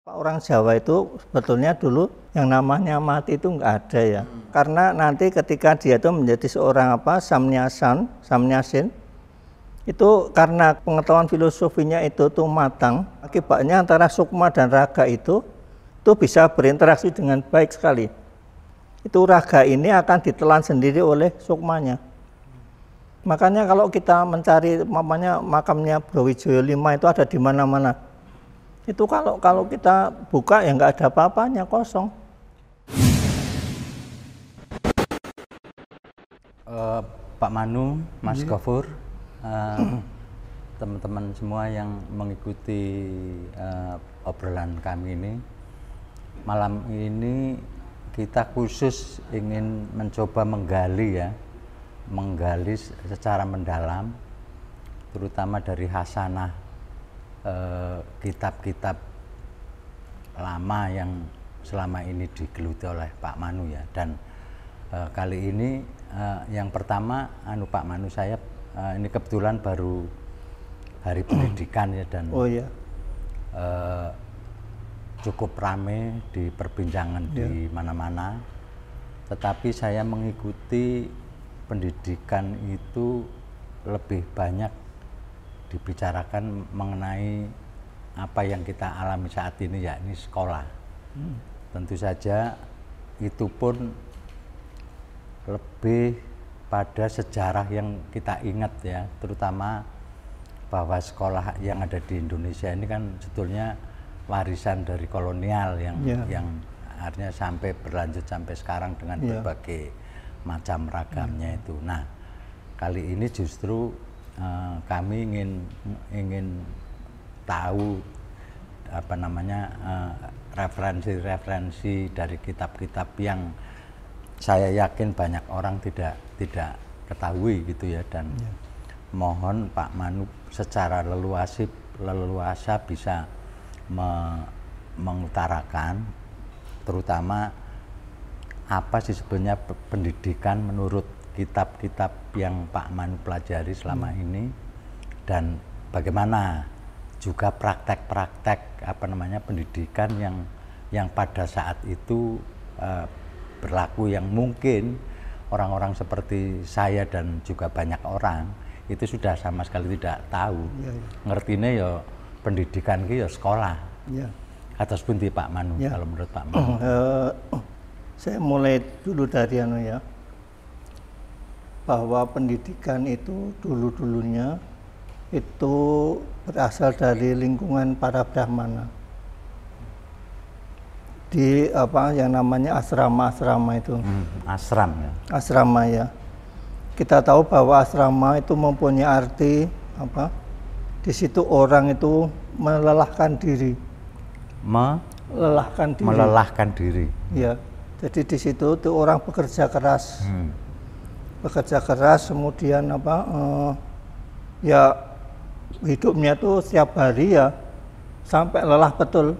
Orang Jawa itu sebetulnya dulu yang namanya mati itu nggak ada ya. Karena nanti ketika dia itu menjadi seorang samnyasin, itu karena pengetahuan filosofinya itu tuh matang, akibatnya antara sukma dan raga itu bisa berinteraksi dengan baik sekali. Itu raga ini akan ditelan sendiri oleh sukmanya. Makanya kalau kita mencari makamnya Brawijaya V itu ada di mana-mana. Itu kalau kita buka ya nggak ada apa-apanya, kosong. Pak Manu, Mas Gofur, teman-teman semua yang mengikuti obrolan kami ini, malam ini kita khusus ingin mencoba menggali secara mendalam, terutama dari hasanah kitab-kitab lama yang selama ini digeluti oleh Pak Manu ya. Dan kali ini yang pertama Pak Manu, saya ini kebetulan baru hari pendidikan ya, dan cukup rame di perbincangan di mana-mana. Tetapi saya mengikuti pendidikan itu lebih banyak dibicarakan mengenai apa yang kita alami saat ini, yakni sekolah. Tentu saja itu pun lebih pada sejarah yang kita ingat ya, terutama bahwa sekolah yang ada di Indonesia ini kan sebetulnya warisan dari kolonial yang akhirnya sampai berlanjut sampai sekarang dengan berbagai macam ragamnya itu. Nah, kali ini justru kami ingin tahu referensi dari kitab-kitab yang saya yakin banyak orang tidak ketahui gitu ya, dan mohon Pak Manu secara leluasa bisa mengutarakan terutama apa sih sebenarnya pendidikan menurut kitab-kitab yang Pak Manu pelajari selama ini, dan bagaimana juga praktek-praktek pendidikan yang pada saat itu berlaku, yang mungkin orang-orang seperti saya dan juga banyak orang itu sudah sama sekali tidak tahu. Ngertinya ya pendidikan itu ya sekolah. Atas pundi Pak Manu, kalau menurut Pak Manu? Saya mulai dulu dari bahwa pendidikan itu dulu-dulunya itu berasal dari lingkungan para brahmana. Di yang namanya asrama-asrama itu. Asram ya. Asrama ya. Kita tahu bahwa asrama itu mempunyai arti di situ orang itu melelahkan diri. Melelahkan diri. Ya. Jadi di situ tuh orang bekerja keras. Bekerja keras, kemudian ya hidupnya tuh setiap hari ya sampai lelah betul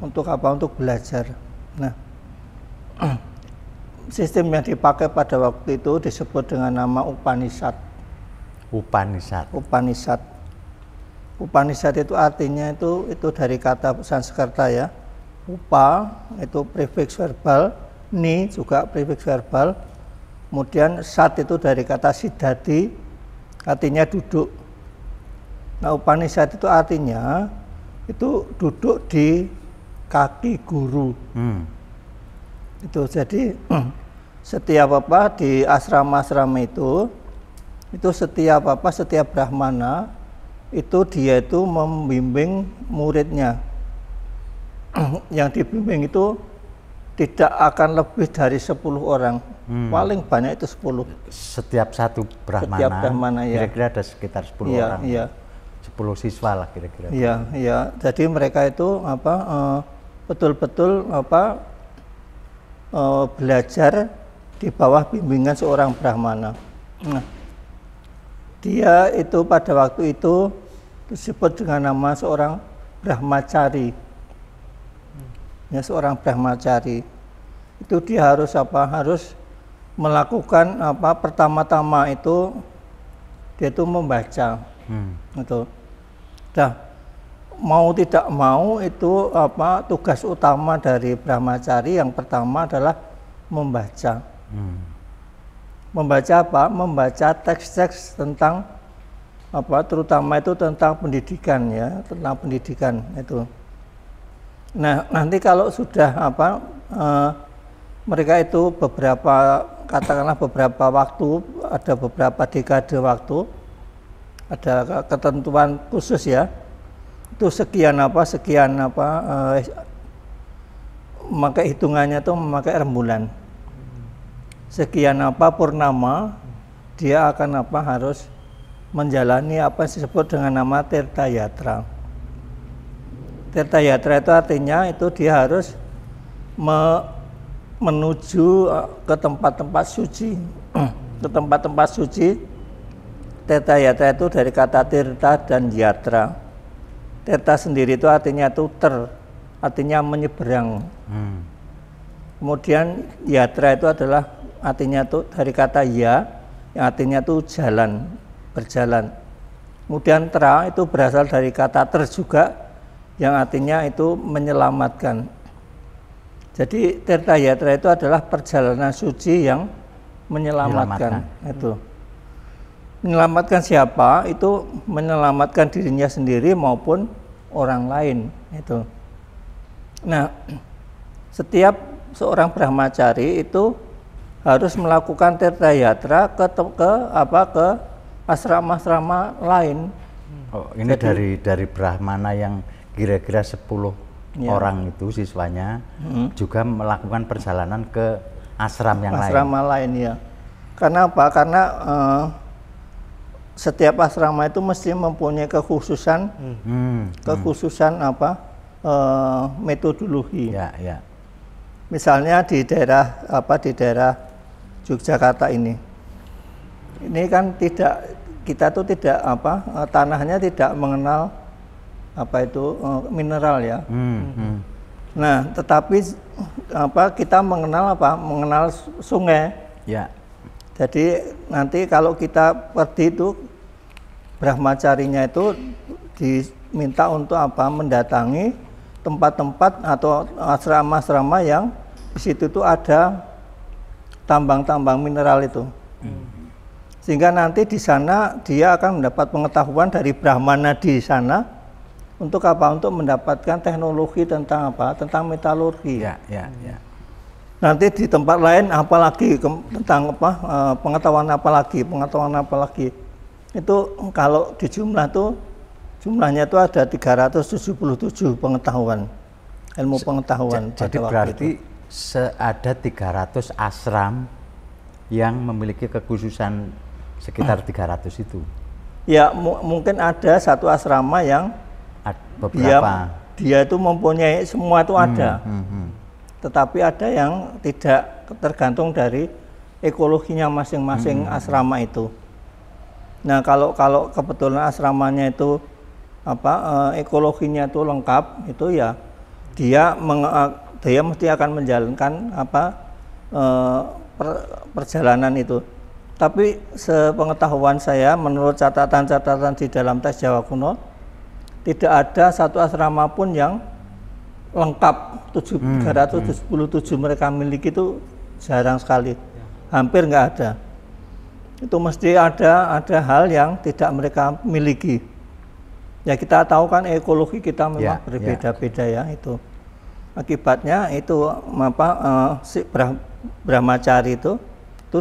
untuk belajar. Nah, sistem yang dipakai pada waktu itu disebut dengan nama Upanishad. Upanishad itu artinya itu dari kata Sanskerta ya. Upa itu prefix verbal, ni juga prefix verbal. Kemudian sat itu dari kata siddhati, artinya duduk. Nah, Upanishad itu artinya itu duduk di kaki guru. Itu jadi setiap di asrama-asrama itu setiap brahmana itu dia itu membimbing muridnya. Yang dibimbing itu tidak akan lebih dari 10 orang. Paling banyak itu 10. Setiap satu brahmana ya. Kira-kira ada sekitar 10 orang. Iya. 10 siswa lah kira-kira. Iya. Jadi mereka itu betul-betul belajar di bawah bimbingan seorang brahmana. Nah, dia itu pada waktu itu disebut dengan nama seorang brahmacari. Ya, seorang brahmacari itu dia harus melakukan pertama-tama itu dia itu membaca. Gitu. Nah, mau tidak mau itu apa tugas utama dari Brahmacari yang pertama adalah membaca. Membaca apa? Membaca teks-teks tentang apa, terutama itu tentang pendidikan ya, tentang pendidikan itu. Nah, nanti kalau sudah apa mereka itu beberapa, katakanlah beberapa waktu, ada beberapa dekade waktu, ada ketentuan khusus ya, itu sekian apa memakai hitungannya itu memakai rembulan, sekian apa purnama dia akan apa harus menjalani apa yang disebut dengan nama Tirta Yatra. Tirta Yatra itu artinya itu dia harus menuju ke tempat-tempat suci. Ke tempat-tempat suci. Tirta Yatra itu dari kata tirta dan yatra. Tirta sendiri itu artinya itu artinya menyeberang. Kemudian yatra itu adalah artinya itu dari kata ya, yang artinya itu jalan, berjalan. Kemudian tra itu berasal dari kata ter juga, yang artinya itu menyelamatkan. Jadi Tirta Yatra itu adalah perjalanan suci yang menyelamatkan. Itu. Menyelamatkan siapa? Itu menyelamatkan dirinya sendiri maupun orang lain. Itu. Nah, setiap seorang Brahmacari itu harus melakukan Tirta Yatra ke asrama-asrama lain. Oh, ini jadi, dari Brahmana yang kira-kira 10 orang itu siswanya juga melakukan perjalanan ke asram yang lain. Asrama lain ya. Karena apa? Karena setiap asrama itu mesti mempunyai kekhususan, kekhususan apa metodologi. Ya, ya. Misalnya di daerah Yogyakarta ini kan kita tuh tidak tanahnya tidak mengenal mineral ya. Nah, tetapi kita mengenal mengenal sungai. Ya. Jadi nanti kalau kita pergi itu Brahmacarinya itu diminta untuk mendatangi tempat-tempat atau asrama-asrama yang di situ tuh ada tambang-tambang mineral itu. Sehingga nanti di sana dia akan mendapat pengetahuan dari Brahmana di sana untuk apa? Untuk mendapatkan teknologi tentang tentang metalurgi. Ya, ya, ya. Nanti di tempat lain apalagi tentang pengetahuan apa lagi. Itu kalau di jumlahnya itu ada 377 pengetahuan, ilmu pengetahuan. Jadi berarti ada 300 asram yang memiliki kekhususan sekitar 300 itu. Ya, mungkin ada satu asrama yang beberapa dia itu mempunyai semua itu ada. Tetapi ada yang tidak, tergantung dari ekologinya masing-masing asrama itu. Nah, kalau kebetulan asramanya itu ekologinya itu lengkap, itu ya dia mesti akan menjalankan perjalanan itu. Tapi sepengetahuan saya, menurut catatan-catatan di dalam teks Jawa kuno, tidak ada satu asrama pun yang lengkap. 377 mereka miliki itu jarang sekali, hampir nggak ada. Itu mesti ada hal yang tidak mereka miliki. Ya, kita tahu kan ekologi kita memang berbeda-beda ya itu. Akibatnya itu si Brahmacari itu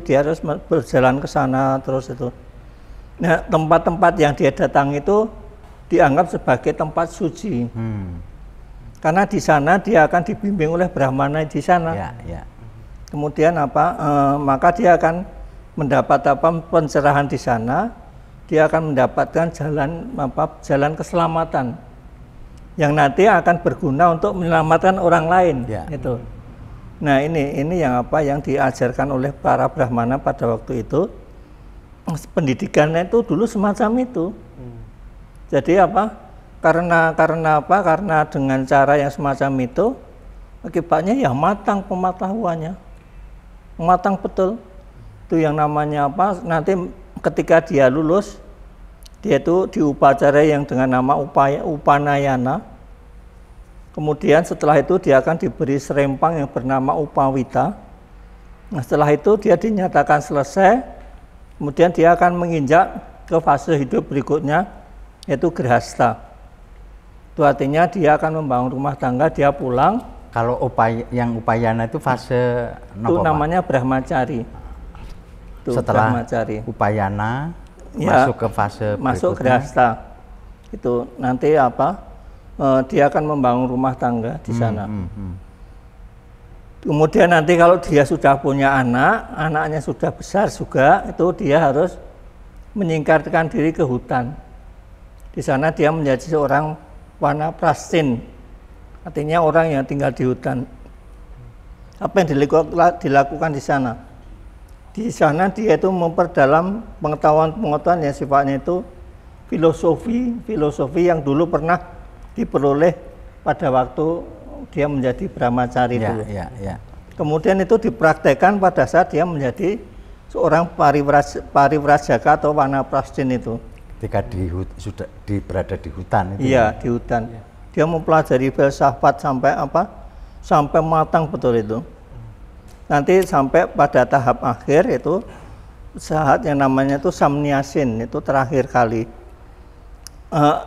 dia harus berjalan ke sana terus itu. Nah, tempat-tempat yang dia datangi itu dianggap sebagai tempat suci. Karena di sana dia akan dibimbing oleh Brahmana di sana. Ya, ya. Kemudian maka dia akan mendapat pencerahan di sana. Dia akan mendapatkan jalan keselamatan yang nanti akan berguna untuk menyelamatkan orang lain. Ya. Itu. Nah, ini yang yang diajarkan oleh para Brahmana pada waktu itu. Pendidikannya itu dulu semacam itu. Jadi Karena dengan cara yang semacam itu, akibatnya ya matang pengetahuannya, matang betul. Itu yang namanya nanti ketika dia lulus, Dia itu diupacarai yang dengan nama Upanayana. Kemudian setelah itu dia akan diberi serempang yang bernama Upawita. Nah, setelah itu dia dinyatakan selesai, kemudian dia akan menginjak ke fase hidup berikutnya, yaitu Grihasta. Itu artinya dia akan membangun rumah tangga, dia pulang. Kalau yang upayana itu fase itu namanya Brahmacari. Itu setelah Brahmacari. Upayana Ya, masuk ke fase masuk berikutnya. Grihasta. Itu nanti apa? Dia akan membangun rumah tangga di sana. Kemudian nanti kalau dia sudah punya anak, anaknya sudah besar juga, itu dia harus menyingkatkan diri ke hutan. Di sana dia menjadi seorang wanaprastin, artinya orang yang tinggal di hutan. Apa yang dilakukan di sana? Di sana dia itu memperdalam pengetahuan-pengetahuan yang sifatnya itu filosofi yang dulu pernah diperoleh pada waktu dia menjadi Brahmacari dulu. Kemudian itu dipraktekkan pada saat dia menjadi seorang parivrajaka atau wanaprastin itu. Ketika sudah berada di hutan itu. Iya, di hutan. Dia mempelajari filsafat sampai sampai matang betul itu. Nanti sampai pada tahap akhir itu saat yang namanya itu samnyasin, itu terakhir kali.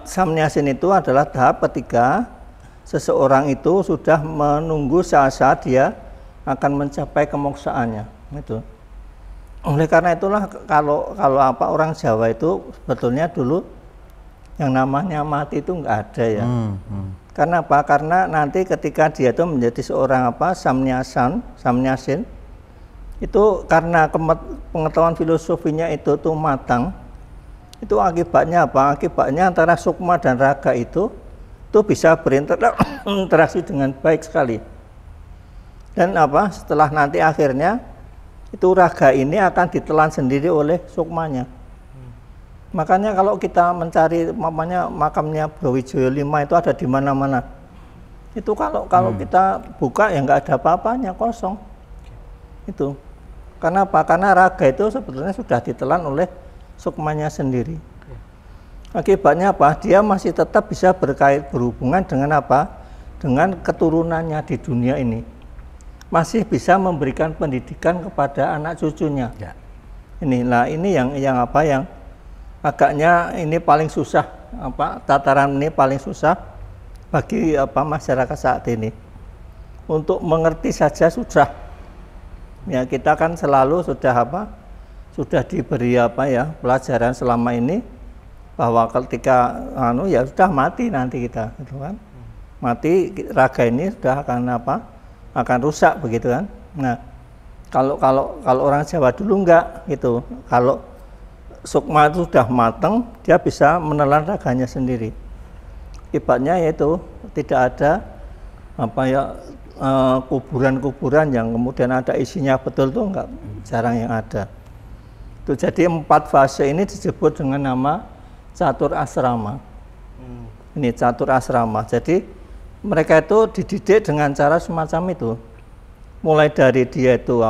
Samnyasin itu adalah tahap ketika seseorang itu sudah menunggu saat-saat dia akan mencapai kemoksaannya. Itu. Oleh karena itulah kalau orang Jawa itu sebetulnya dulu yang namanya mati itu enggak ada ya. Karena apa? Karena nanti ketika dia itu menjadi seorang samnyasin itu karena pengetahuan filosofinya itu tuh matang. Itu akibatnya apa? Akibatnya antara sukma dan raga itu bisa berinteraksi dengan baik sekali. Dan setelah nanti akhirnya itu raga ini akan ditelan sendiri oleh sukmanya. Makanya kalau kita mencari makamnya Brawijaya V itu ada di mana-mana. Itu kalau kita buka ya nggak ada apa-apanya, kosong. Itu. Karena apa? Karena raga itu sebetulnya sudah ditelan oleh sukmanya sendiri. Akibatnya apa? Dia masih tetap bisa berhubungan dengan apa? Dengan keturunannya di dunia ini. Masih bisa memberikan pendidikan kepada anak cucunya. Ya. Ini yang agaknya ini paling susah, tataran ini paling susah bagi masyarakat saat ini. Untuk mengerti saja sudah. Ya, kita kan selalu sudah diberi pelajaran selama ini bahwa ketika ya sudah mati nanti kita, gitu kan. Mati raga ini sudah akan rusak begitu kan. Nah, kalau orang Jawa dulu enggak gitu. Kalau sukma itu sudah matang, dia bisa menelan raganya sendiri. Akibatnya yaitu tidak ada kuburan-kuburan yang kemudian ada isinya betul tuh enggak, jarang yang ada. Itu jadi 4 fase ini disebut dengan nama catur asrama. Ini catur asrama. Jadi mereka itu dididik dengan cara semacam itu. Mulai dari dia itu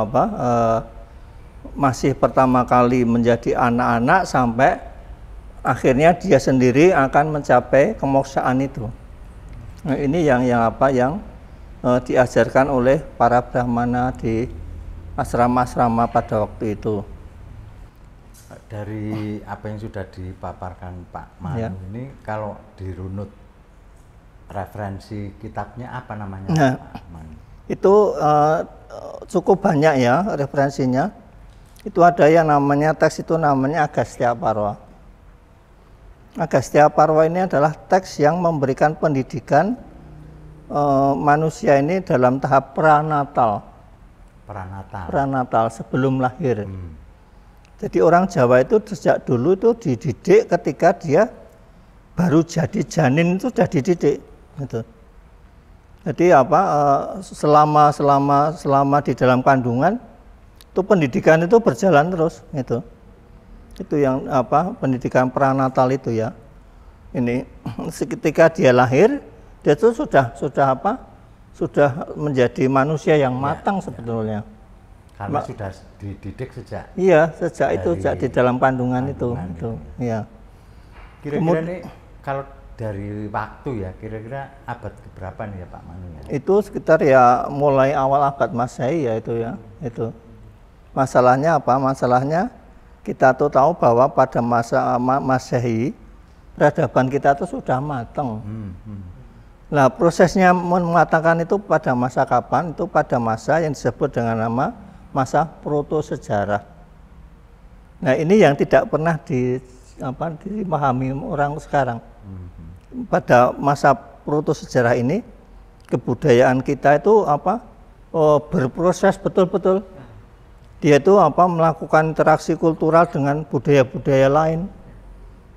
masih pertama kali menjadi anak-anak sampai akhirnya dia sendiri akan mencapai kemoksaan itu. Nah, ini yang diajarkan oleh para brahmana di asrama-asrama pada waktu itu. Dari apa yang sudah dipaparkan Pak Manu ini, kalau dirunut referensi kitabnya apa namanya? Nah, Pak Manu? Itu cukup banyak ya referensinya. Itu ada yang namanya teks itu namanya Agastya Parva. Agastya Parva ini adalah teks yang memberikan pendidikan manusia ini dalam tahap pranatal sebelum lahir. Jadi orang Jawa itu sejak dulu itu dididik ketika dia baru jadi janin itu sudah dididik. Gitu. Jadi selama di dalam kandungan itu pendidikan itu berjalan terus gitu. Itu yang pendidikan pranatal itu ya. Ini ketika dia lahir dia itu sudah menjadi manusia yang matang sebetulnya. Karena sudah dididik sejak. Iya, sejak di dalam kandungan itu. Ya. Kira-kira nih kalau dari waktu ya, kira-kira abad keberapa nih ya Pak Manu ya? Itu sekitar ya mulai awal abad Masehi ya itu ya. Itu. Masalahnya apa? Masalahnya kita tuh tahu bahwa pada masa Masehi peradaban kita tuh sudah matang. Nah, prosesnya mematangkan itu pada masa kapan? Itu pada masa yang disebut dengan nama masa proto-sejarah. Nah, ini yang tidak pernah dipahami orang sekarang. Pada masa proto-sejarah ini, kebudayaan kita itu berproses betul-betul. Dia itu melakukan interaksi kultural dengan budaya-budaya lain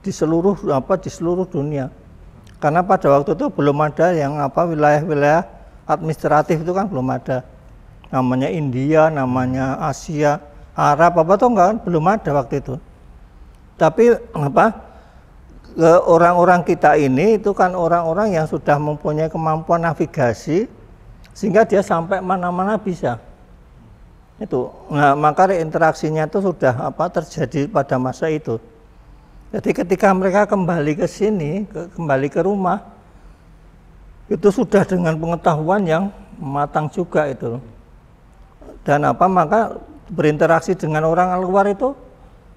di seluruh dunia. Karena pada waktu itu belum ada yang wilayah-wilayah administratif itu kan belum ada. Namanya India, namanya Asia, Arab belum ada waktu itu. Tapi orang-orang kita ini itu kan orang-orang yang sudah mempunyai kemampuan navigasi sehingga dia sampai mana-mana bisa. Itu. Nah, maka reinteraksinya itu sudah terjadi pada masa itu. Jadi ketika mereka kembali ke sini, kembali ke rumah, itu sudah dengan pengetahuan yang matang juga itu. Dan maka berinteraksi dengan orang luar itu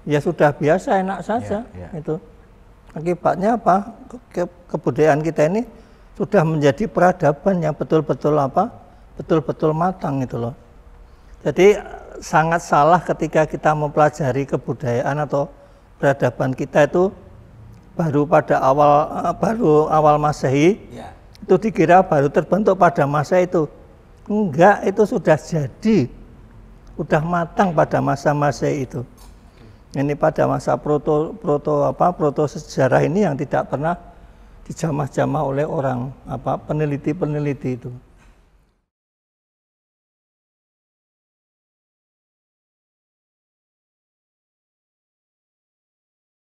ya sudah biasa, enak saja. Itu. Akibatnya kebudayaan kita ini sudah menjadi peradaban yang betul-betul betul-betul matang itu loh. Jadi sangat salah ketika kita mempelajari kebudayaan atau peradaban kita itu baru pada awal Masehi, itu dikira baru terbentuk pada masa itu. Enggak, itu sudah jadi, sudah matang pada masa Masehi itu. Ini pada masa proto sejarah ini yang tidak pernah dijamah-jamah oleh orang peneliti-peneliti itu.